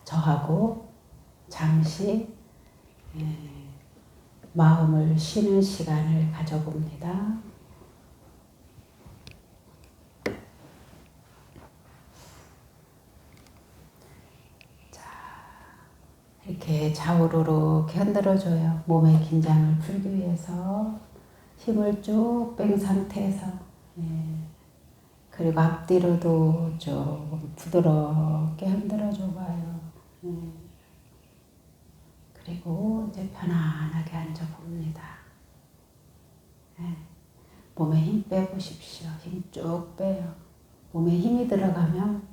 저하고 잠시 마음을 쉬는 시간을 가져봅니다. 자, 이렇게 좌우로로 흔들어줘요. 몸의 긴장을 풀기 위해서 힘을 쭉 뺀 상태에서 그리고 앞뒤로도 조금 부드럽게 흔들어줘 봐요. 그리고 이제 편안하게 앉아봅니다. 몸에 힘 빼보십시오. 힘 쭉 빼요. 몸에 힘이 들어가면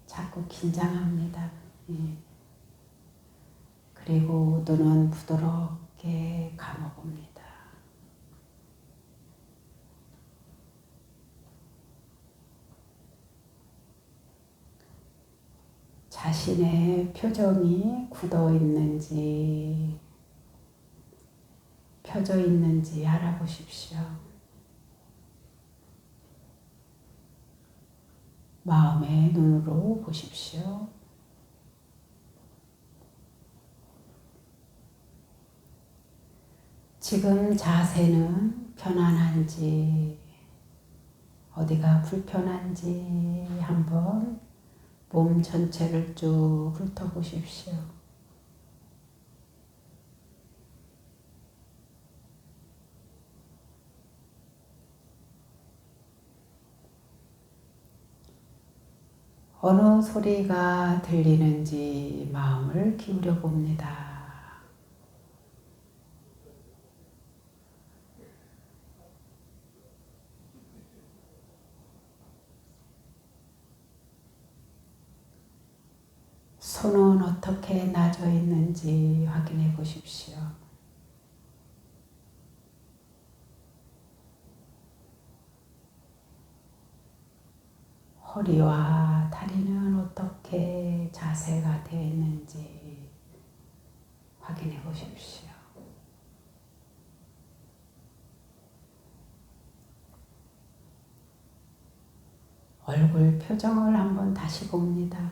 자꾸 긴장합니다. 그리고 눈은 부드럽게 감아봅니다. 자신의 표정이 굳어 있는지 펴져 있는지 알아보십시오. 마음의 눈으로 보십시오. 지금 자세는 편안한지 어디가 불편한지 한번 몸 전체를 쭉 훑어보십시오. 어느 소리가 들리는지 마음을 기울여 봅니다. 손은 어떻게 나져 있는지 확인해 보십시오. 허리와 다리는 어떻게 자세가 되어 있는지 확인해 보십시오. 얼굴 표정을 한번 다시 봅니다.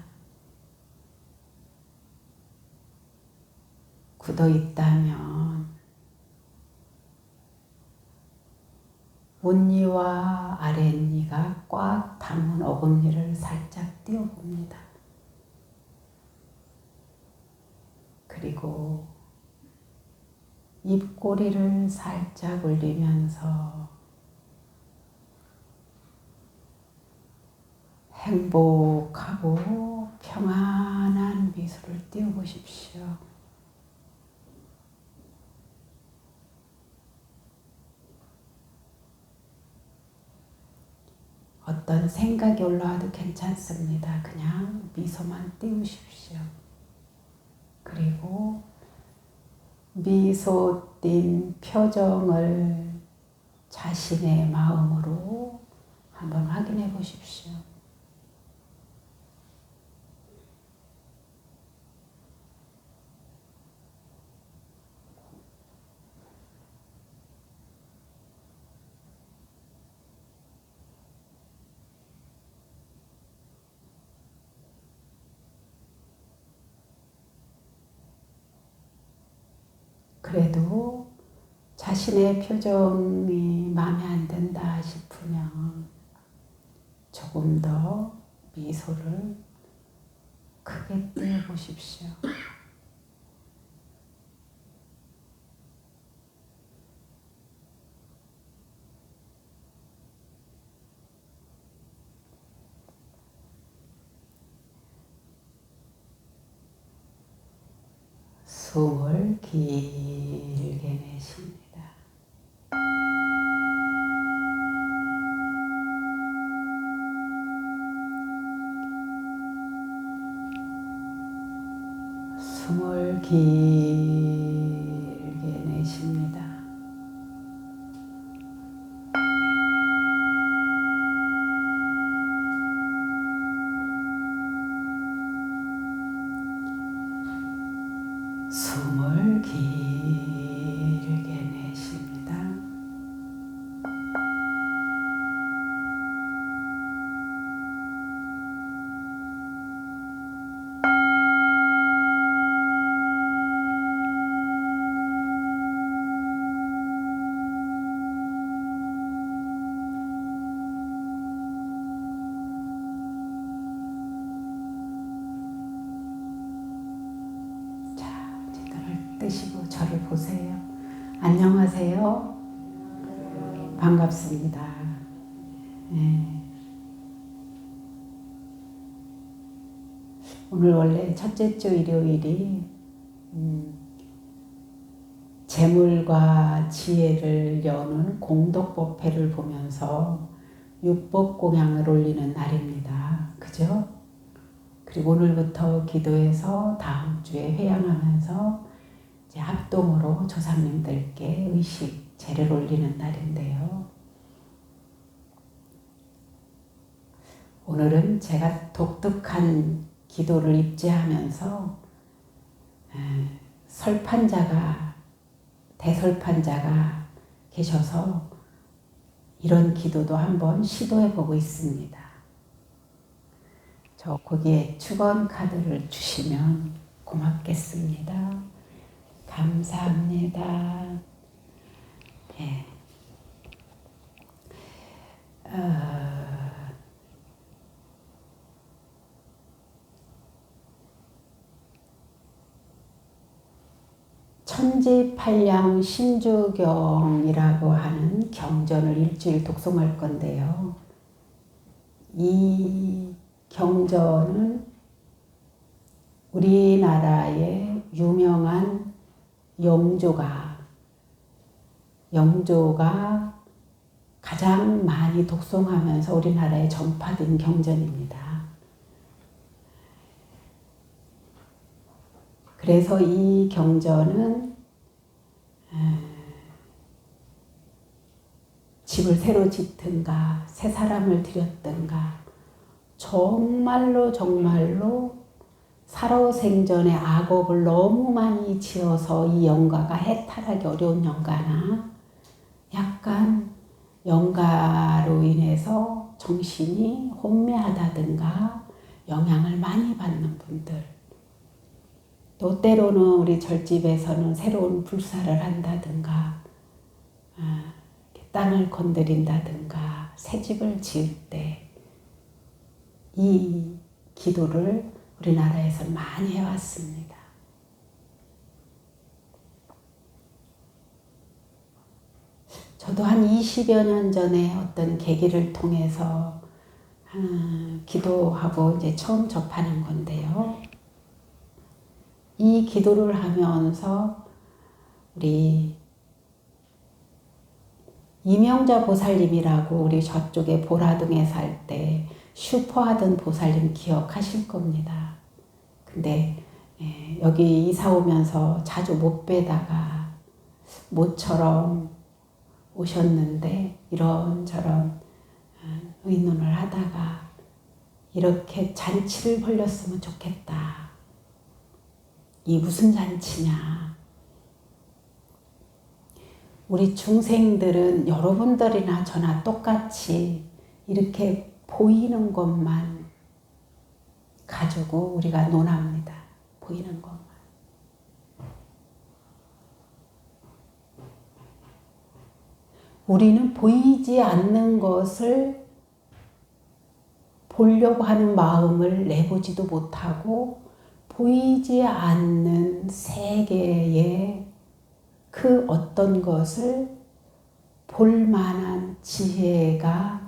굳어 있다면 웃니와 아랫니가 꽉 담은 어금니를 살짝 띄워봅니다. 그리고 입꼬리를 살짝 올리면서 행복하고 평안한 미소를 띄워보십시오. 어떤 생각이 올라와도 괜찮습니다. 그냥 미소만 띄우십시오. 그리고 미소 띈 표정을 자신의 마음으로 한번 확인해 보십시오. 그래도 자신의 표정이 마음에 안 든다 싶으면 조금 더 미소를 크게 띄워보십시오. 숨을 길게 내쉽니다. 숨을 길게 내쉽니다. 숨을 길게 내쉽니다. 뜨시고 저를 보세요. 안녕하세요. 반갑습니다. 네. 오늘 원래 첫째 주 일요일이 재물과 지혜를 여는 공덕법회를 보면서 육법공양을 올리는 날입니다. 그죠? 그리고 오늘부터 기도해서 다음 주에 회양하면서 이제 합동으로 조상님들께 의식 제를 올리는 날인데요. 오늘은 제가 독특한 기도를 입지하면서 대설판자가 계셔서 이런 기도도 한번 시도해 보고 있습니다. 저 거기에 축원 카드를 주시면 고맙겠습니다. 감사합니다. 네. '천지팔량 신주경'이라고 하는 경전을 일주일 독송할 건데요. 이 경전은 우리나라의 유명한 영조가 가장 많이 독송하면서 우리나라에 전파된 경전입니다. 그래서 이 경전은 집을 새로 짓든가 새 사람을 들였든가 정말로 살아생전에 악업을 너무 많이 지어서 이 영가가 해탈하기 어려운 영가나 약간 영가로 인해서 정신이 혼미하다든가 영향을 많이 받는 분들, 또 때로는 우리 절집에서는 새로운 불사를 한다든가 땅을 건드린다든가 새집을 지을 때 이 기도를 우리나라에서 많이 해왔습니다. 저도 한 20여 년 전에 어떤 계기를 통해서 기도하고 이제 처음 접하는 건데요. 이 기도를 하면서 우리 이명자 보살님이라고 우리 저쪽에 보라동에 살 때 슈퍼하던 보살님 기억하실 겁니다. 근데 여기 이사 오면서 자주 못 뵈다가 모처럼 오셨는데 이런저런 의논을 하다가 이렇게 잔치를 벌렸으면 좋겠다. 이 무슨 잔치냐. 우리 중생들은 여러분들이나 저나 똑같이 이렇게 보이는 것만 가지고 우리가 논합니다. 보이는 것만. 우리는 보이지 않는 것을 보려고 하는 마음을 내보지도 못하고 보이지 않는 세계의 그 어떤 것을 볼 만한 지혜가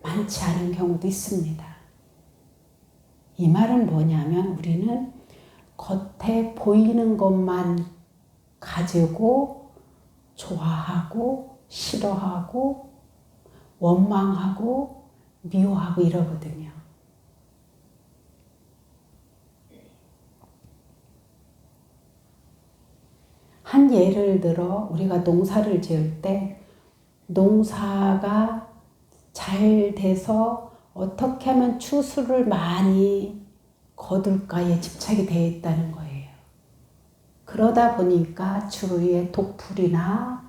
많지 않은 경우도 있습니다. 이 말은 뭐냐면 우리는 겉에 보이는 것만 가지고 좋아하고 싫어하고 원망하고 미워하고 이러거든요. 한 예를 들어 우리가 농사를 지을 때 농사가 잘 돼서 어떻게 하면 추수를 많이 거둘까에 집착이 되어 있다는 거예요. 그러다 보니까 주위에 독풀이나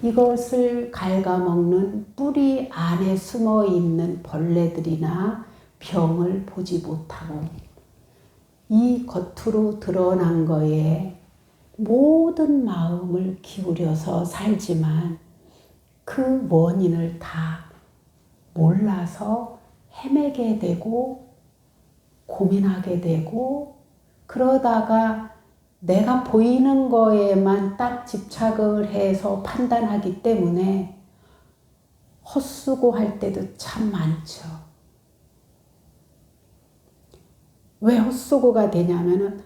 이것을 갉아먹는 뿌리 안에 숨어 있는 벌레들이나 병을 보지 못하고 이 겉으로 드러난 거에 모든 마음을 기울여서 살지만 그 원인을 다 몰라서 헤매게 되고 고민하게 되고 그러다가 내가 보이는 거에만 딱 집착을 해서 판단하기 때문에 헛수고할 때도 참 많죠. 왜 헛수고가 되냐면은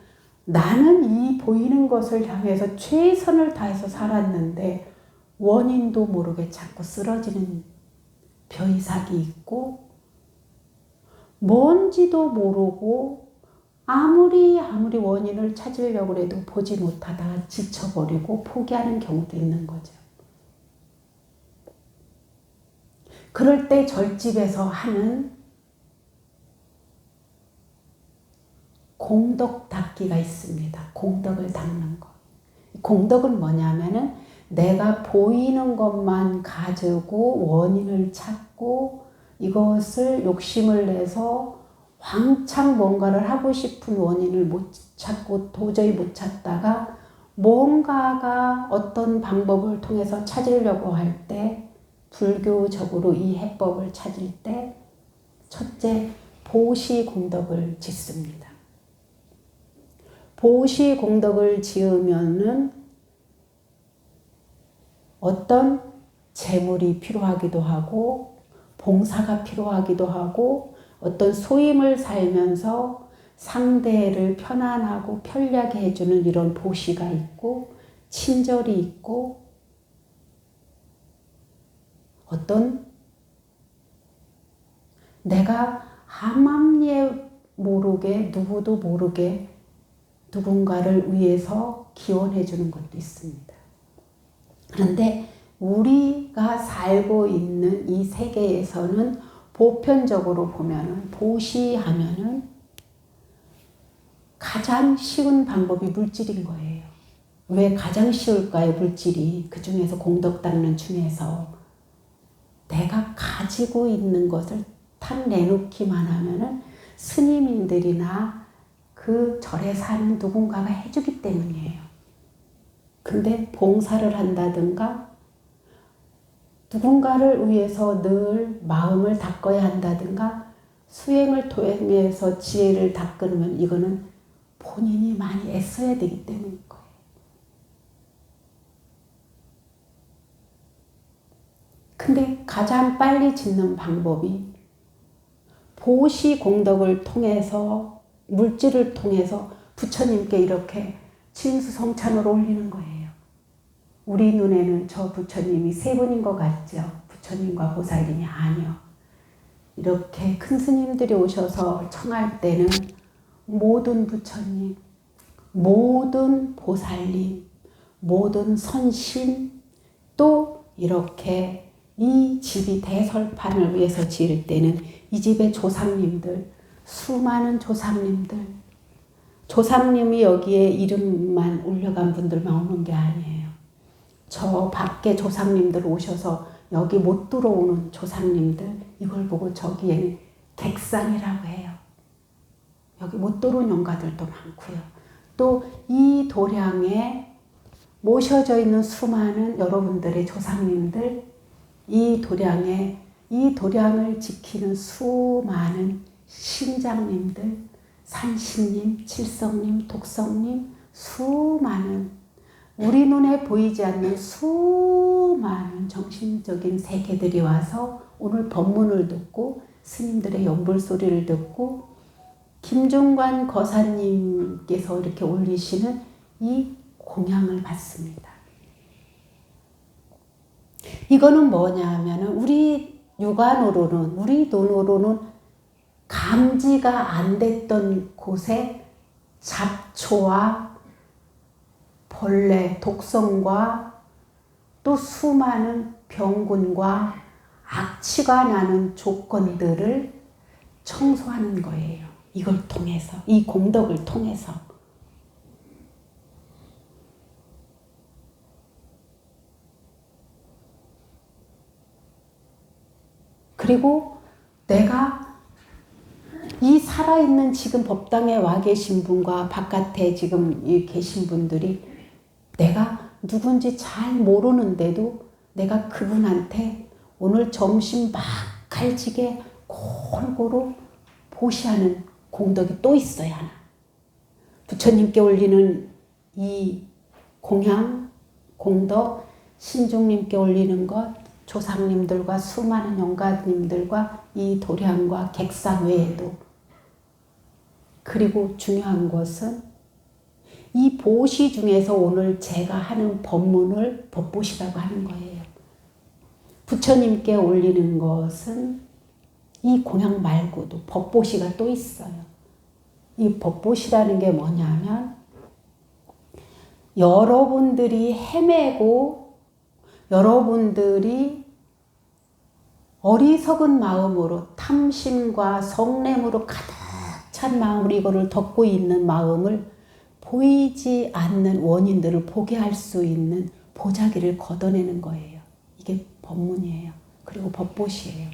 나는 이 보이는 것을 향해서 최선을 다해서 살았는데 원인도 모르게 자꾸 쓰러지는 벼이삭이 있고, 뭔지도 모르고 아무리 원인을 찾으려고 해도 보지 못하다가 지쳐버리고 포기하는 경우도 있는 거죠. 그럴 때 절집에서 하는 공덕 닦기가 있습니다. 공덕을 닦는 것. 공덕은 뭐냐면은 내가 보이는 것만 가지고 원인을 찾고 이것을 욕심을 내서 왕창 뭔가를 하고 싶은 원인을 못 찾고 도저히 못 찾다가 뭔가가 어떤 방법을 통해서 찾으려고 할 때, 불교적으로 이 해법을 찾을 때 첫째, 보시 공덕을 짓습니다. 보시 공덕을 지으면은 어떤 재물이 필요하기도 하고 봉사가 필요하기도 하고 어떤 소임을 살면서 상대를 편안하고 편리하게 해주는 이런 보시가 있고 친절이 있고 어떤 내가 암암리에 모르게 누구도 모르게 누군가를 위해서 기원해 주는 것도 있습니다. 그런데 우리가 살고 있는 이 세계에서는 보편적으로 보면은 보시하면은 가장 쉬운 방법이 물질인 거예요. 왜 가장 쉬울까요? 물질이. 그 중에서 공덕 닦는 중에서 내가 가지고 있는 것을 탁 내놓기만 하면은 스님인들이나 그 절에 사는 누군가가 해주기 때문이에요. 근데 봉사를 한다든가 누군가를 위해서 늘 마음을 닦아야 한다든가 수행을 통해서 지혜를 닦으면 이거는 본인이 많이 애써야 되기 때문인 거예요. 근데 가장 빨리 짓는 방법이 보시 공덕을 통해서 물질을 통해서 부처님께 이렇게 진수성찬을 올리는 거예요. 우리 눈에는 저 부처님이 세 분인 것 같죠? 부처님과 보살님이 아니요. 이렇게 큰 스님들이 오셔서 청할 때는 모든 부처님, 모든 보살님, 모든 선신, 또 이렇게 이 집이 대설판을 위해서 지을 때는 이 집의 조상님들, 수많은 조상님들, 조상님이 여기에 이름만 올려간 분들만 오는 게 아니에요. 저 밖에 조상님들 오셔서 여기 못 들어오는 조상님들, 이걸 보고 저기에는 객상이라고 해요. 여기 못 들어온 영가들도 많고요. 또 이 도량에 모셔져 있는 수많은 여러분들의 조상님들, 이 도량을 지키는 수많은 신장님들, 산신님, 칠성님, 독성님, 수많은 우리 눈에 보이지 않는 수많은 정신적인 세계들이 와서 오늘 법문을 듣고 스님들의 연불소리를 듣고 김중관 거사님께서 이렇게 올리시는 이 공양을 받습니다. 이거는 뭐냐 하면은 우리 육안으로는, 우리 눈으로는 감지가 안 됐던 곳에 잡초와 벌레, 독성과 또 수많은 병균과 악취가 나는 조건들을 청소하는 거예요. 이걸 통해서, 이 공덕을 통해서. 그리고 내가 이 살아있는 지금 법당에 와 계신 분과 바깥에 지금 계신 분들이 내가 누군지 잘 모르는데도 내가 그분한테 오늘 점심 맛깔지게 골고루 보시하는 공덕이 또 있어야 하나. 부처님께 올리는 이 공양, 공덕, 신중님께 올리는 것, 조상님들과 수많은 영가님들과 이 도량과 객산 외에도, 그리고 중요한 것은 이 보시 중에서 오늘 제가 하는 법문을 법보시라고 하는 거예요. 부처님께 올리는 것은 이 공양 말고도 법보시가 또 있어요. 이 법보시라는 게 뭐냐면 여러분들이 헤매고 여러분들이 어리석은 마음으로 탐심과 성냄으로 가득 찬 마음으로 이거를 덮고 있는 마음을 보이지 않는 원인들을 보게 할 수 있는 보자기를 걷어내는 거예요. 이게 법문이에요. 그리고 법보시예요.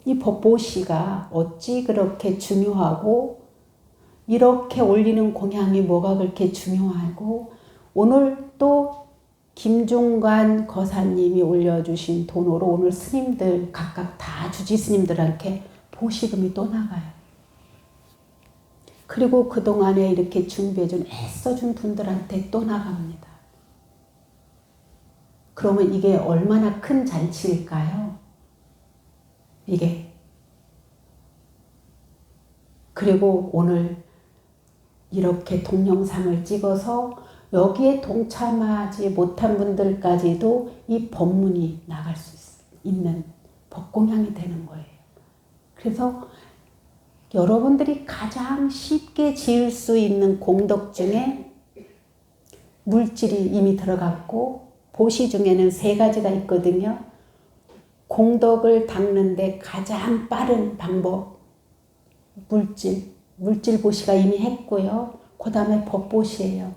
이 법보시가 어찌 그렇게 중요하고 이렇게 올리는 공양이 뭐가 그렇게 중요하고 오늘 또 김중관 거사님이 올려주신 돈으로 오늘 스님들 각각 다 주지 스님들한테 보시금이 또 나가요. 그리고 그동안에 이렇게 준비해준 애써준 분들한테 또 나갑니다. 그러면 이게 얼마나 큰 잔치일까요? 이게. 그리고 오늘 이렇게 동영상을 찍어서 여기에 동참하지 못한 분들까지도 이 법문이 나갈 수 있는 법공양이 되는 거예요. 그래서 여러분들이 가장 쉽게 지을 수 있는 공덕 중에 물질이 이미 들어갔고 보시 중에는 3가지가 있거든요. 공덕을 닦는데 가장 빠른 방법 물질 보시가 이미 했고요. 그 다음에 법보시예요.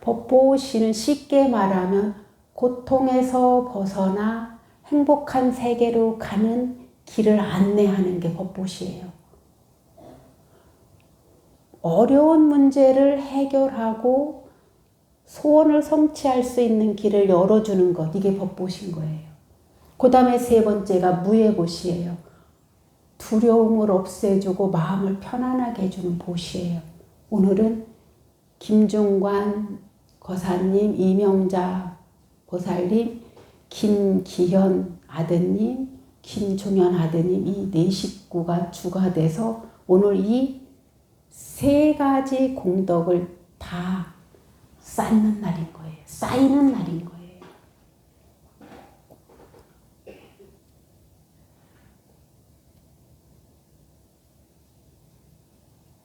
법보시는 쉽게 말하면 고통에서 벗어나 행복한 세계로 가는 길을 안내하는 게 법보시예요. 어려운 문제를 해결하고 소원을 성취할 수 있는 길을 열어주는 것, 이게 법보시인 거예요. 그 다음에 3번째가 무예보시예요. 두려움을 없애주고 마음을 편안하게 해주는 보시예요. 오늘은 김중관 거사님, 이명자 보살님, 김기현 아드님, 김종현 아드님 이 4 식구가 주가 돼서 오늘 이 3가지 공덕을 다 쌓는 날인 거예요. 쌓이는 날인 거예요.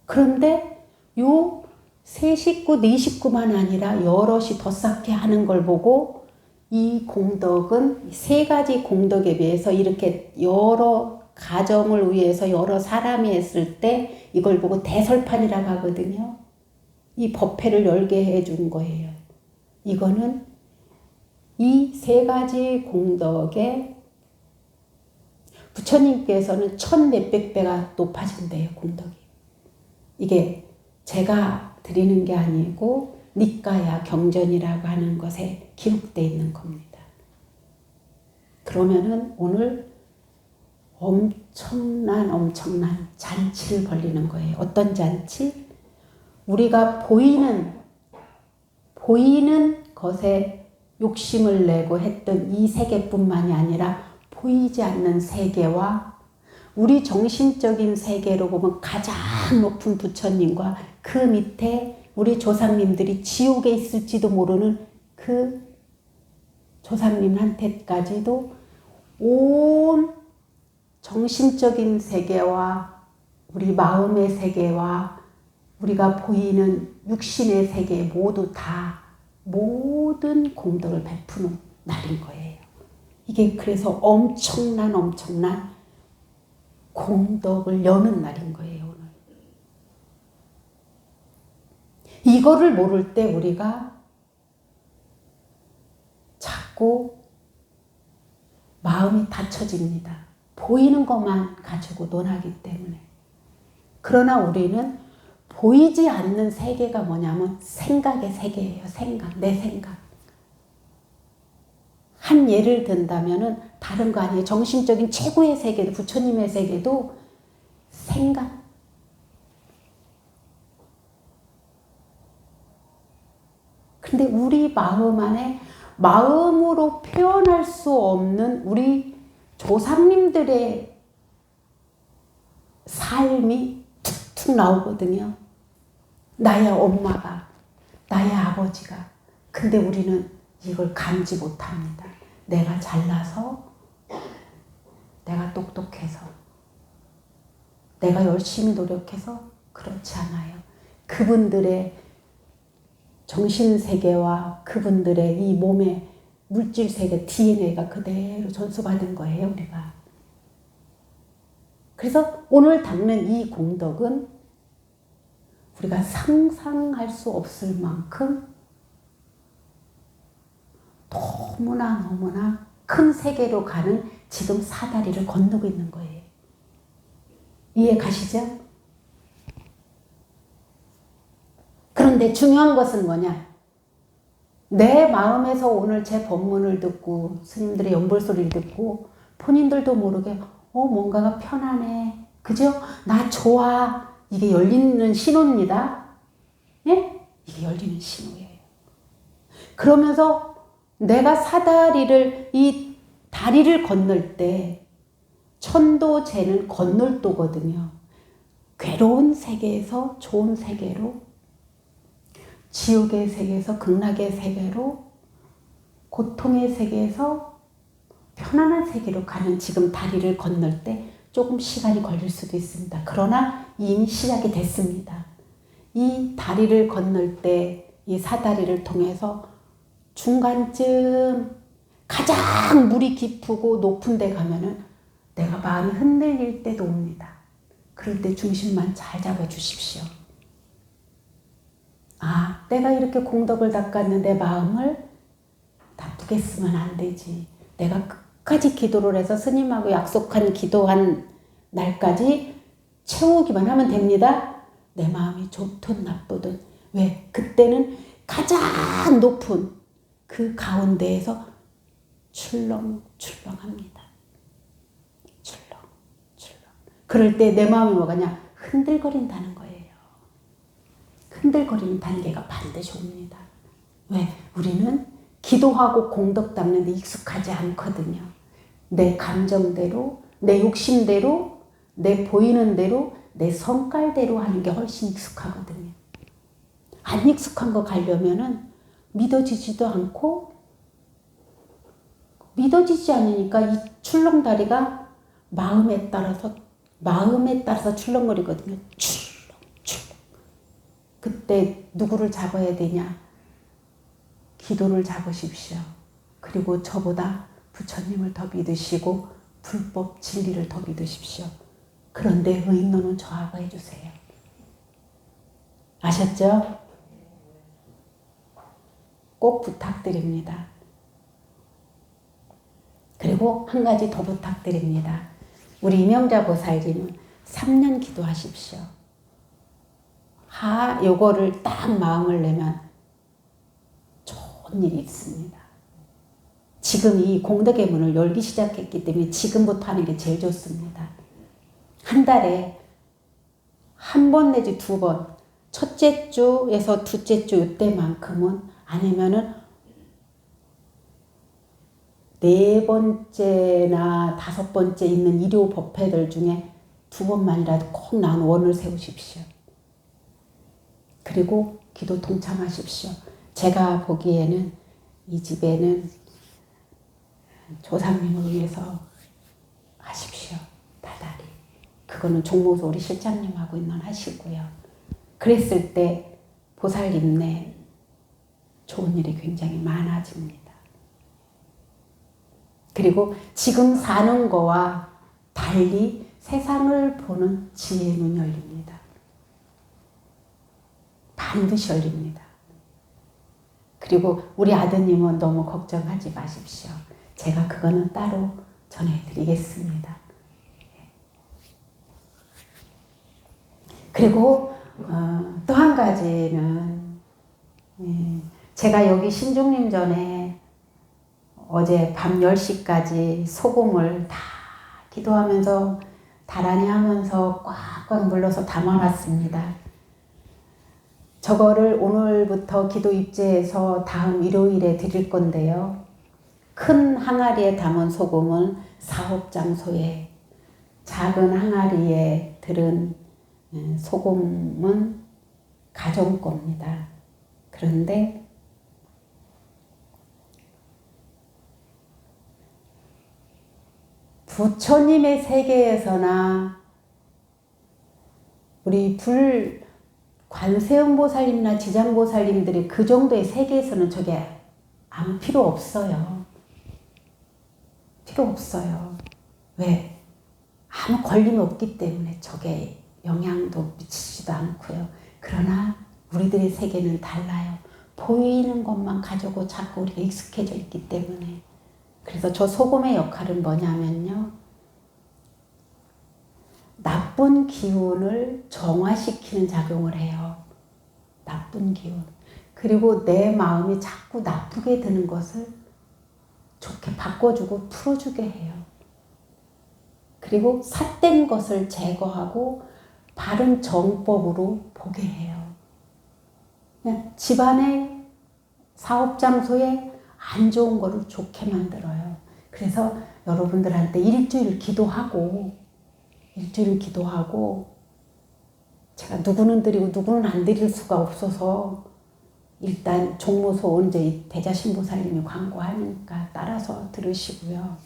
그런데 요 3 식구, 4 식구만 아니라 여럿이 더 쌓게 하는 걸 보고 이 공덕은 3가지 공덕에 비해서 이렇게 여러 가정을 위해서 여러 사람이 했을 때 이걸 보고 대설판이라고 하거든요. 이 법회를 열게 해준 거예요. 이거는 이 3가지 공덕에 부처님께서는 1000몇백 배가 높아진대요. 공덕이. 이게 제가 드리는 게 아니고 니까야 경전이라고 하는 것에 기록되어 있는 겁니다. 그러면은 오늘 엄청난 잔치를 벌리는 거예요. 어떤 잔치? 우리가 보이는 것에 욕심을 내고 했던 이 세계뿐만이 아니라 보이지 않는 세계와 우리 정신적인 세계로 보면 가장 높은 부처님과 그 밑에 우리 조상님들이 지옥에 있을지도 모르는 그 조상님한테까지도 온 정신적인 세계와 우리 마음의 세계와 우리가 보이는 육신의 세계 모두 다 모든 공덕을 베푸는 날인 거예요. 이게 그래서 엄청난 공덕을 여는 날인 거예요. 오늘. 이거를 모를 때 우리가 자꾸 마음이 닫혀집니다. 보이는 것만 가지고 논하기 때문에. 그러나 우리는 보이지 않는 세계가 뭐냐면 생각의 세계예요. 내 생각. 한 예를 든다면은 다른 거 아니에요. 정신적인 최고의 세계도 부처님의 세계도 생각. 근데 우리 마음 안에 마음으로 표현할 수 없는 우리 조상님들의 삶이 툭툭 나오거든요. 나의 엄마가, 나의 아버지가. 근데 우리는 이걸 감지 못합니다. 내가 잘나서, 내가 똑똑해서, 내가 열심히 노력해서 그렇지 않아요. 그분들의 정신세계와 그분들의 이 몸의 물질세계 DNA가 그대로 전수받은 거예요, 우리가. 그래서 오늘 닦는 이 공덕은 우리가 상상할 수 없을 만큼 너무나 큰 세계로 가는 지금 사다리를 건너고 있는 거예요. 이해 가시죠? 그런데 중요한 것은 뭐냐? 내 마음에서 오늘 제 법문을 듣고 스님들의 연불소리를 듣고 본인들도 모르게 뭔가가 편하네. 그죠? 나 좋아. 이게 열리는 신호입니다. 예? 이게 열리는 신호예요. 그러면서 내가 사다리를 이 다리를 건널 때 천도제는 건널도거든요. 괴로운 세계에서 좋은 세계로, 지옥의 세계에서 극락의 세계로, 고통의 세계에서 편안한 세계로 가는 지금 다리를 건널 때 조금 시간이 걸릴 수도 있습니다. 그러나 이미 시작이 됐습니다. 이 다리를 건널 때 이 사다리를 통해서 중간쯤 가장 물이 깊고 높은 데 가면은 내가 마음이 흔들릴 때도 옵니다. 그럴 때 중심만 잘 잡아주십시오. 내가 이렇게 공덕을 닦았는데 마음을 나쁘게 쓰면 안 되지. 내가 끝까지 기도를 해서 스님하고 약속한 기도한 날까지 채우기만 하면 됩니다. 내 마음이 좋든 나쁘든. 왜? 그때는 가장 높은 그 가운데에서 출렁출렁합니다. 출렁출렁. 그럴 때 내 마음이 뭐가냐? 흔들거린다는 거예요. 흔들거리는 단계가 반드시 옵니다. 왜? 우리는 기도하고 공덕 닦는데 익숙하지 않거든요. 내 감정대로, 내 욕심대로, 내 보이는 대로, 내 성깔대로 하는 게 훨씬 익숙하거든요. 안 익숙한 거 가려면은 믿어지지도 않고, 믿어지지 않으니까 이 출렁다리가 마음에 따라서 출렁거리거든요. 출렁. 그때 누구를 잡아야 되냐? 기도를 잡으십시오. 그리고 저보다 부처님을 더 믿으시고 불법 진리를 더 믿으십시오. 그런데 의인노는 저하고 해주세요. 아셨죠? 꼭 부탁드립니다. 그리고 한 가지 더 부탁드립니다. 우리 이명자 보살님은 3년 기도하십시오. 요거를 딱 마음을 내면 좋은 일이 있습니다. 지금 이 공덕의 문을 열기 시작했기 때문에 지금부터 하는 게 제일 좋습니다. 한 달에 한 번 내지 2번, 첫째 주에서 둘째 주 이때만큼은, 아니면은 4번째나 5번째 있는 일요 법회들 중에 2번만이라도 꼭 나온 원을 세우십시오. 그리고 기도 동참하십시오. 제가 보기에는 이 집에는 조상님을 위해서 하십시오. 다달이. 그거는 종모소 우리 실장님하고 있는 하시고요. 그랬을 때 보살님네 좋은 일이 굉장히 많아집니다. 그리고 지금 사는 거와 달리 세상을 보는 지혜의 눈이 열립니다. 반드시 열립니다. 그리고 우리 아드님은 너무 걱정하지 마십시오. 제가 그거는 따로 전해드리겠습니다. 그리고 또 한 가지는, 제가 여기 신중림 전에 어제 밤 10시까지 소금을 다 기도하면서 다란히 하면서 꽉꽉 물러서 담아놨습니다. 저거를 오늘부터 기도 입제해서 다음 일요일에 드릴 건데요. 큰 항아리에 담은 소금은 사업장소에, 작은 항아리에 들은 소금은 가정 겁니다. 그런데 부처님의 세계에서나 우리 관세음보살님이나 지장보살님들이 그 정도의 세계에서는 저게 아무 필요 없어요. 필요 없어요. 왜? 아무 걸림이 없기 때문에 저게 영향도 미치지도 않고요. 그러나 우리들의 세계는 달라요. 보이는 것만 가지고 자꾸 우리가 익숙해져 있기 때문에. 그래서 저 소금의 역할은 뭐냐면요. 나쁜 기운을 정화시키는 작용을 해요. 나쁜 기운. 그리고 내 마음이 자꾸 나쁘게 드는 것을 좋게 바꿔주고 풀어주게 해요. 그리고 삿된 것을 제거하고 바른 정법으로 보게 해요. 그냥 집안의 사업장소에 안 좋은 거를 좋게 만들어요. 그래서 여러분들한테 일주일 기도하고 제가 누구는 드리고 누구는 안 드릴 수가 없어서 일단 종무소 언제 대자신보살님이 광고하니까 따라서 들으시고요.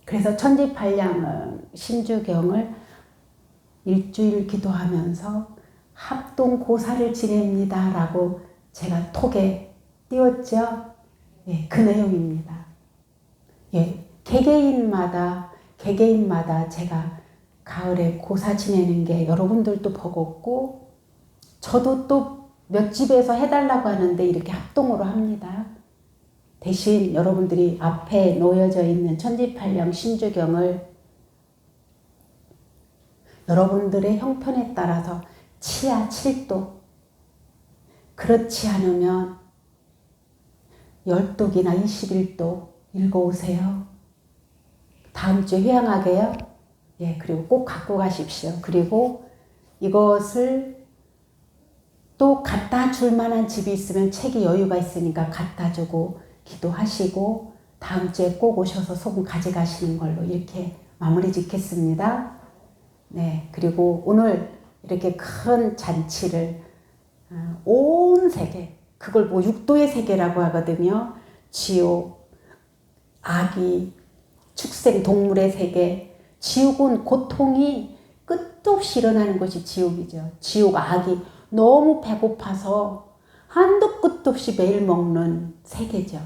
그래서 천지팔량 신주경을 일주일 기도하면서 합동고사를 지냅니다 라고 제가 톡에 띄웠죠. 예, 그 내용입니다. 예, 개개인마다 제가 가을에 고사 지내는 게 여러분들도 버겁고 저도 또 몇 집에서 해달라고 하는데 이렇게 합동으로 합니다. 대신 여러분들이 앞에 놓여져 있는 천지팔령 신주경을 여러분들의 형편에 따라서 치아 7도, 그렇지 않으면 10독이나 21도 읽어오세요. 다음 주에 회양하게요. 예, 그리고 꼭 갖고 가십시오. 그리고 이것을 또 갖다 줄 만한 집이 있으면 책이 여유가 있으니까 갖다 주고 기도하시고 다음 주에 꼭 오셔서 소금 가져가시는 걸로 이렇게 마무리 짓겠습니다. 네, 그리고 오늘 이렇게 큰 잔치를 온 세계, 그걸 뭐 육도의 세계라고 하거든요. 지옥, 악이, 축생, 동물의 세계. 지옥은 고통이 끝도 없이 일어나는 것이 지옥이죠. 지옥, 악이 너무 배고파서 한도 끝도 없이 매일 먹는 세계죠.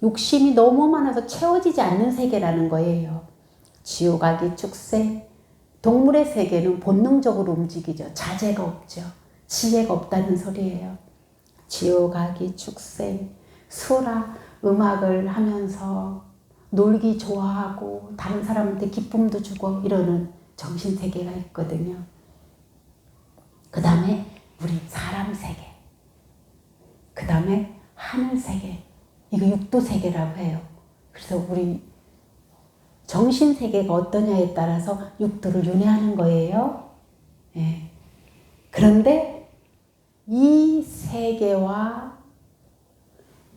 욕심이 너무 많아서 채워지지 않는 세계라는 거예요. 지옥, 악이, 축생, 동물의 세계는 본능적으로 움직이죠. 자제가 없죠. 지혜가 없다는 소리예요. 지옥, 악이, 축생, 수라, 음악을 하면서 놀기 좋아하고 다른 사람한테 기쁨도 주고 이러는 정신세계가 있거든요. 그 다음에 우리 사람 세계, 그 다음에 하늘 세계, 이거 육도 세계라고 해요. 그래서 우리 정신 세계가 어떠냐에 따라서 육도를 윤회하는 거예요. 예. 그런데 이 세계와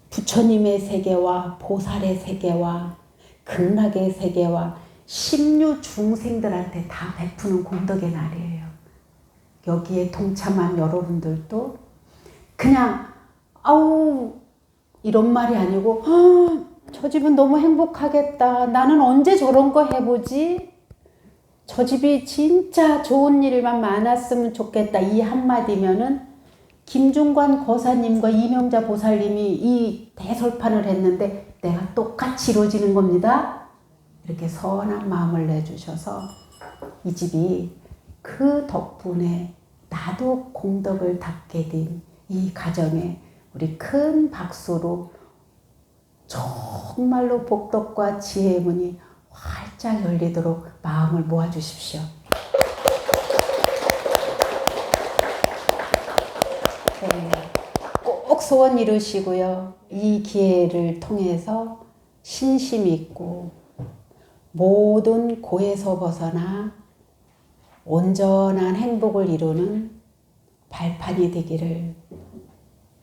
부처님의 세계와 보살의 세계와 극락의 세계와 심류 중생들한테 다 베푸는功德의 날이에요. 여기에 동참한 여러분들도 그냥 아우 이런 말이 아니고 저 집은 너무 행복하겠다. 나는 언제 저런 거 해보지? 저 집이 진짜 좋은 일만 많았으면 좋겠다. 이 한마디면은 김중관 거사님과 이명자 보살님이 이 대설판을 했는데 내가 똑같이 이루어지는 겁니다. 이렇게 선한 마음을 내주셔서 이 집이 그 덕분에 나도 공덕을 닦게 된 이 가정에 우리 큰 박수로 정말로 복덕과 지혜의 문이 활짝 열리도록 마음을 모아주십시오. 네, 꼭 소원 이루시고요. 이 기회를 통해서 신심 있고 모든 고에서 벗어나 온전한 행복을 이루는 발판이 되기를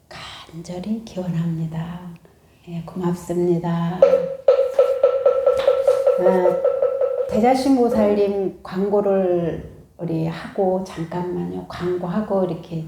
간절히 기원합니다. 예, 고맙습니다. 대자신보살님 광고를 우리 하고 잠깐만요. 광고하고 이렇게